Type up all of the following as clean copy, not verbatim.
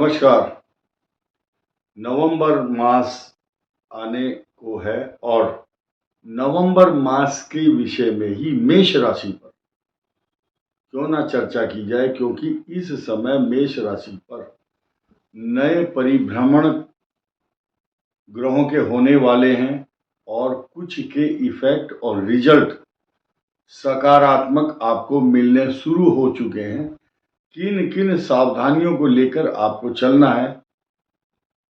नमस्कार। नवंबर मास आने को है और नवंबर मास के विषय में ही मेष राशि पर क्यों ना चर्चा की जाए, क्योंकि इस समय मेष राशि पर नए परिभ्रमण ग्रहों के होने वाले हैं और कुछ के इफेक्ट और रिजल्ट सकारात्मक आपको मिलने शुरू हो चुके हैं। किन किन सावधानियों को लेकर आपको चलना है,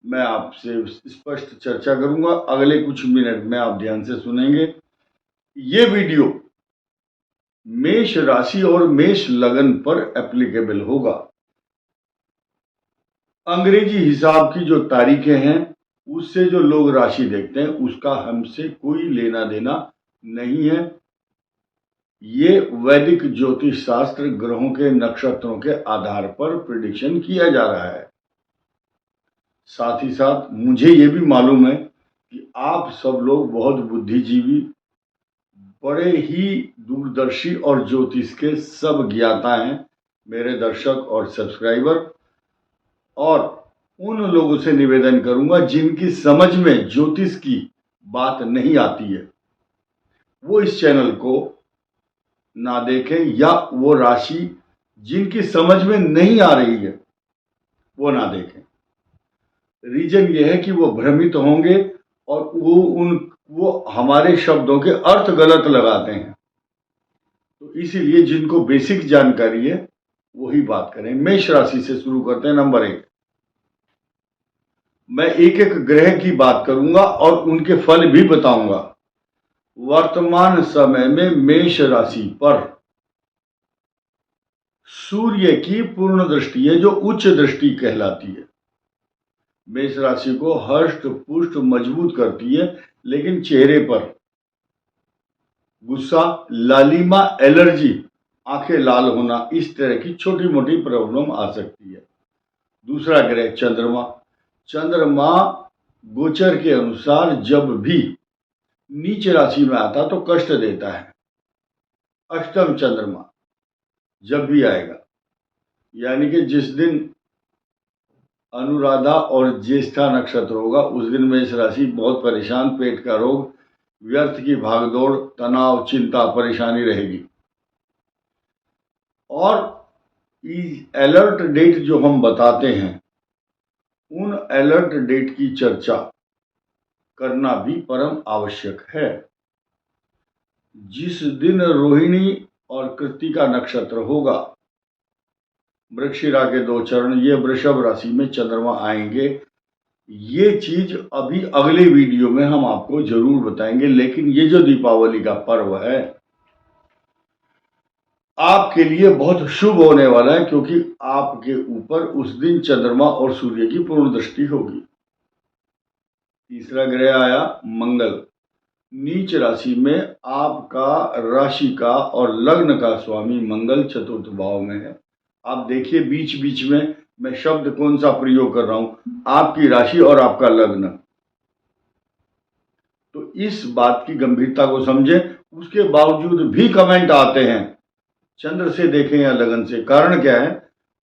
मैं आपसे स्पष्ट चर्चा करूंगा। अगले कुछ मिनट में आप ध्यान से सुनेंगे। ये वीडियो मेष राशि और मेष लगन पर एप्लीकेबल होगा। अंग्रेजी हिसाब की जो तारीखें हैं उससे जो लोग राशि देखते हैं उसका हमसे कोई लेना देना नहीं है। ये वैदिक ज्योतिष शास्त्र ग्रहों के नक्षत्रों के आधार पर प्रिडिक्शन किया जा रहा है। साथ ही साथ मुझे ये भी मालूम है कि आप सब लोग बहुत बुद्धिजीवी, बड़े ही दूरदर्शी और ज्योतिष के सब ज्ञाता हैं, मेरे दर्शक और सब्सक्राइबर। और उन लोगों से निवेदन करूंगा जिनकी समझ में ज्योतिष की बात नहीं आती है, वो इस चैनल को ना देखें, या वो राशि जिनकी समझ में नहीं आ रही है वो ना देखें। रीजन ये है कि वो भ्रमित होंगे और वो हमारे शब्दों के अर्थ गलत लगाते हैं। तो इसीलिए जिनको बेसिक जानकारी है वही बात करें। मेष राशि से शुरू करते हैं। नंबर 1, मैं एक एक ग्रह की बात करूंगा और उनके फल भी बताऊंगा। वर्तमान समय में मेष राशि पर सूर्य की पूर्ण दृष्टि है, जो उच्च दृष्टि कहलाती है। मेष राशि को हष्ट पुष्ट मजबूत करती है, लेकिन चेहरे पर गुस्सा, लालिमा, एलर्जी, आंखें लाल होना, इस तरह की छोटी मोटी प्रॉब्लम आ सकती है। दूसरा ग्रह चंद्रमा। चंद्रमा गोचर के अनुसार जब भी नीच राशि में आता तो कष्ट देता है। अष्टम चंद्रमा जब भी आएगा, यानी कि जिस दिन अनुराधा और ज्येष्ठा नक्षत्र होगा उस दिन मेष राशि बहुत परेशान, पेट का रोग, व्यर्थ की भागदौड़, तनाव, चिंता, परेशानी रहेगी। और अलर्ट डेट जो हम बताते हैं, उन अलर्ट डेट की चर्चा करना भी परम आवश्यक है। जिस दिन रोहिणी और कृत्तिका नक्षत्र होगा, मृगशिरा के 2 चरण, ये वृषभ राशि में चंद्रमा आएंगे। ये चीज अभी अगले वीडियो में हम आपको जरूर बताएंगे। लेकिन ये जो दीपावली का पर्व है आपके लिए बहुत शुभ होने वाला है, क्योंकि आपके ऊपर उस दिन चंद्रमा और सूर्य की पूर्ण दृष्टि होगी। तीसरा ग्रह आया मंगल। नीच राशि में आपका राशि का और लग्न का स्वामी मंगल चतुर्थ भाव में है। आप देखिए बीच बीच में मैं शब्द कौन सा प्रयोग कर रहा हूं, आपकी राशि और आपका लग्न। तो इस बात की गंभीरता को समझें। उसके बावजूद भी कमेंट आते हैं चंद्र से देखें या लगन से। कारण क्या है,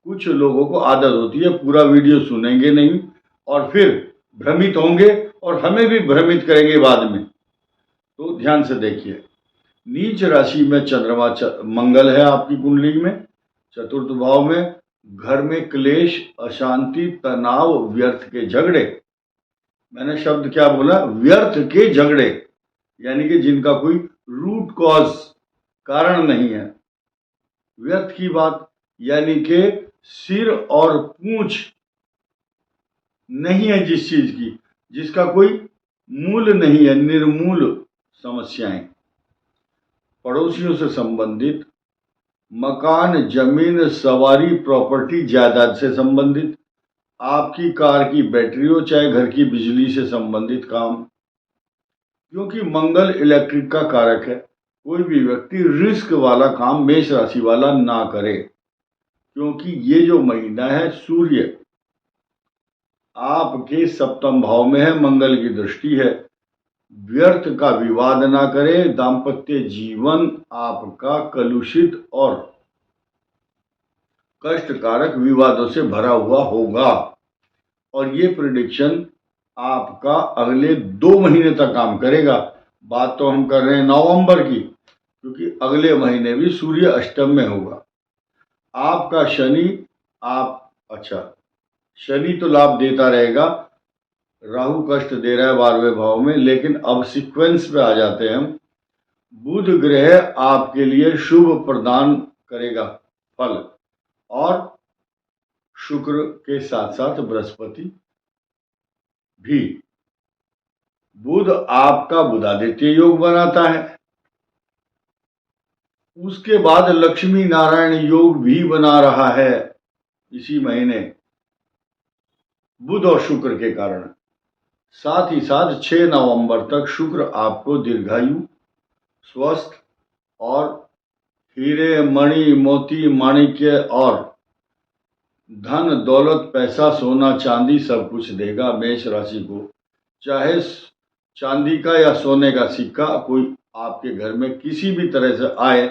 कुछ लोगों को आदत होती है पूरा वीडियो सुनेंगे नहीं और फिर भ्रमित होंगे और हमें भी भ्रमित करेंगे बाद में। तो ध्यान से देखिए, नीच राशि में चंद्रमा मंगल है आपकी कुंडली में, चतुर्थ भाव में। घर में क्लेश, अशांति, तनाव, व्यर्थ के झगड़े। मैंने शब्द क्या बोला, व्यर्थ के झगड़े, यानी कि जिनका कोई रूट कॉज कारण नहीं है। व्यर्थ की बात यानी कि सिर और पूंछ नहीं है जिस चीज की, जिसका कोई मूल नहीं है, निर्मूल समस्याएं। पड़ोसियों से संबंधित, मकान, जमीन, सवारी, प्रॉपर्टी, जायदाद से संबंधित, आपकी कार की बैटरी हो चाहे घर की बिजली से संबंधित काम। क्योंकि मंगल इलेक्ट्रिक का कारक है, कोई भी व्यक्ति रिस्क वाला काम मेष राशि वाला ना करे, क्योंकि ये जो महीना है सूर्य आपके सप्तम भाव में है, मंगल की दृष्टि है। व्यर्थ का विवाद ना करें। दाम्पत्य जीवन आपका कलुषित और कष्टकारक विवादों से भरा हुआ होगा। और ये प्रिडिक्शन आपका अगले 2 महीने तक काम करेगा। बात तो हम कर रहे हैं नवंबर की, क्योंकि अगले महीने भी सूर्य अष्टम में होगा। आपका शनि शनि तो लाभ देता रहेगा, राहु कष्ट दे रहा है 12वें भाव में, लेकिन अब सीक्वेंस पे आ जाते हैं हम। बुध ग्रह आपके लिए शुभ प्रदान करेगा फल, और शुक्र के साथ साथ बृहस्पति भी। बुध आपका बुधादित्य योग बनाता है, उसके बाद लक्ष्मी नारायण योग भी बना रहा है इसी महीने बुध और शुक्र के कारण। साथ ही साथ 6 नवंबर तक शुक्र आपको दीर्घायु, स्वस्थ और हीरे मणि मोती माणिक्य और धन दौलत पैसा सोना चांदी सब कुछ देगा मेष राशि को। चाहे चांदी का या सोने का सिक्का कोई आपके घर में किसी भी तरह से आए,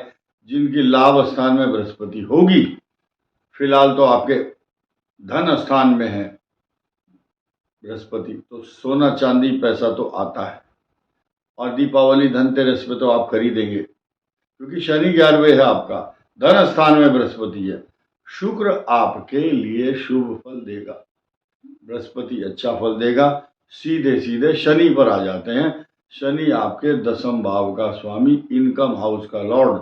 जिनकी लाभ स्थान में बृहस्पति होगी, फिलहाल तो आपके धन स्थान में है बृहस्पति, तो सोना चांदी पैसा तो आता है। और दीपावली धनतेरस पे तो आप खरीदेंगे, क्योंकि शनि 11वें है आपका, धन स्थान में बृहस्पति है। शुक्र आपके लिए शुभ फल देगा, बृहस्पति अच्छा फल देगा। सीधे सीधे शनि पर आ जाते हैं। शनि आपके 10वें भाव का स्वामी, इनकम हाउस का लॉर्ड,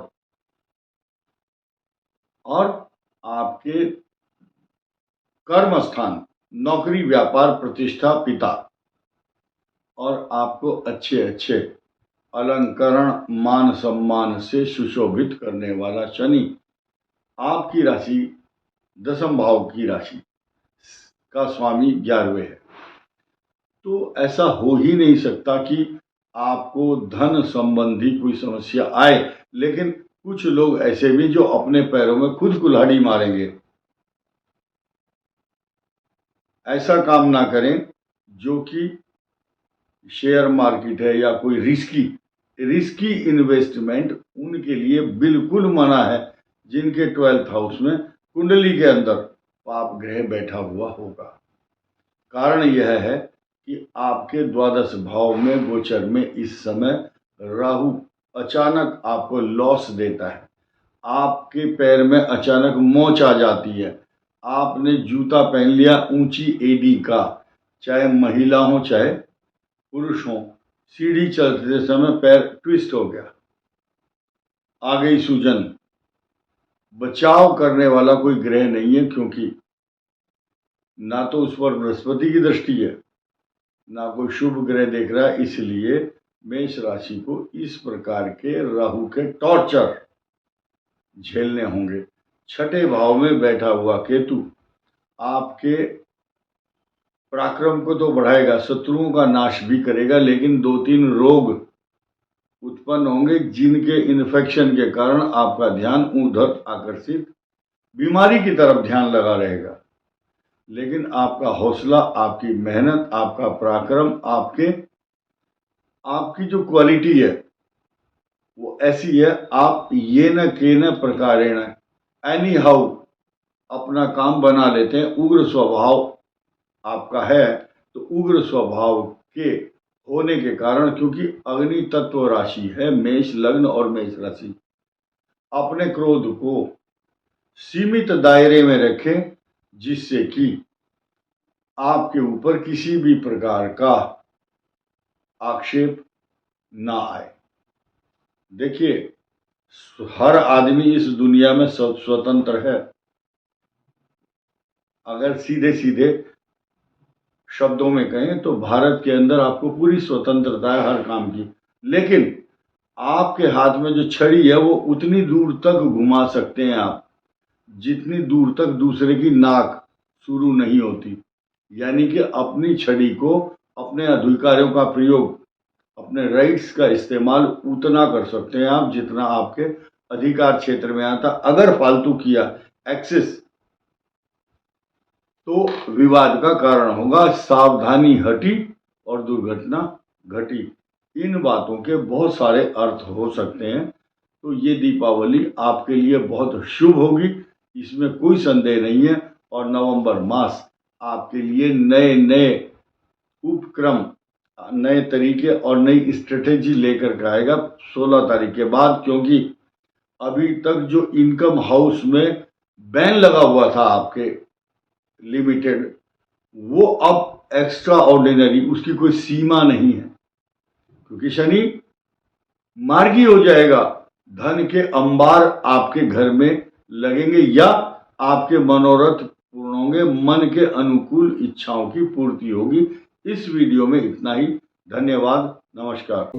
और आपके कर्म स्थान, नौकरी व्यापार प्रतिष्ठा पिता, और आपको अच्छे अच्छे अलंकरण मान सम्मान से सुशोभित करने वाला शनि आपकी राशि 10वें भाव की राशि का स्वामी 11वें है। तो ऐसा हो ही नहीं सकता कि आपको धन संबंधी कोई समस्या आए, लेकिन कुछ लोग ऐसे भी जो अपने पैरों में खुद कुल्हाड़ी मारेंगे। ऐसा काम ना करें जो कि शेयर मार्केट है या कोई रिस्की इन्वेस्टमेंट, उनके लिए बिल्कुल मना है, जिनके 12th हाउस में कुंडली के अंदर पाप ग्रह बैठा हुआ होगा। कारण यह है कि आपके 12 भाव में गोचर में इस समय राहु अचानक आपको लॉस देता है, आपके पैर में अचानक मोच आ जाती है। आपने जूता पहन लिया ऊंची एडी का, चाहे महिला हो चाहे पुरुष हो, सीढ़ी चलते समय पैर ट्विस्ट हो गया, आ गई सूजन। बचाव करने वाला कोई ग्रह नहीं है, क्योंकि ना तो उस पर बृहस्पति की दृष्टि है, ना कोई शुभ ग्रह देख रहा है। इसलिए मेष राशि को इस प्रकार के राहु के टॉर्चर झेलने होंगे। 6ठे भाव में बैठा हुआ केतु आपके पराक्रम को तो बढ़ाएगा, शत्रुओं का नाश भी करेगा, लेकिन 2-3 रोग उत्पन्न होंगे, जिनके इन्फेक्शन के कारण आपका ध्यान उधर आकर्षित, बीमारी की तरफ ध्यान लगा रहेगा। लेकिन आपका हौसला, आपकी मेहनत, आपका पराक्रम, आपकी जो क्वालिटी है वो ऐसी है, आप ये न के न प्रकारेण एनी हाउ अपना काम बना लेते हैं। उग्र स्वभाव आपका है, तो उग्र स्वभाव के होने के कारण, क्योंकि अग्नि तत्व राशि है मेष लग्न और मेष राशि, अपने क्रोध को सीमित दायरे में रखें, जिससे कि आपके ऊपर किसी भी प्रकार का आक्षेप ना आए। देखिए, हर आदमी इस दुनिया में स्वतंत्र है। अगर सीधे सीधे शब्दों में कहें तो भारत के अंदर आपको पूरी स्वतंत्रता है हर काम की, लेकिन आपके हाथ में जो छड़ी है वो उतनी दूर तक घुमा सकते हैं आप, जितनी दूर तक दूसरे की नाक शुरू नहीं होती। यानी कि अपनी छड़ी को, अपने अधिकारों का प्रयोग, अपने राइट्स का इस्तेमाल उतना कर सकते हैं आप जितना आपके अधिकार क्षेत्र में आता। अगर फालतू किया, एक्सेस, तो विवाद का कारण होगा। सावधानी हटी और दुर्घटना घटी। इन बातों के बहुत सारे अर्थ हो सकते हैं। तो ये दीपावली आपके लिए बहुत शुभ होगी, इसमें कोई संदेह नहीं है। और नवंबर मास आपके लिए नए नए उपक्रम, नए तरीके और नई स्ट्रेटेजी लेकर के आएगा 16 तारीख के बाद। क्योंकि अभी तक जो इनकम हाउस में बैन लगा हुआ था आपके लिमिटेड, वो अब एक्स्ट्रा ऑर्डिनरी, उसकी कोई सीमा नहीं है, क्योंकि शनि मार्गी हो जाएगा। धन के अंबार आपके घर में लगेंगे या आपके मनोरथ पूर्ण होंगे, मन के अनुकूल इच्छाओं की पूर्ति होगी। इस वीडियो में इतना ही। धन्यवाद, नमस्कार।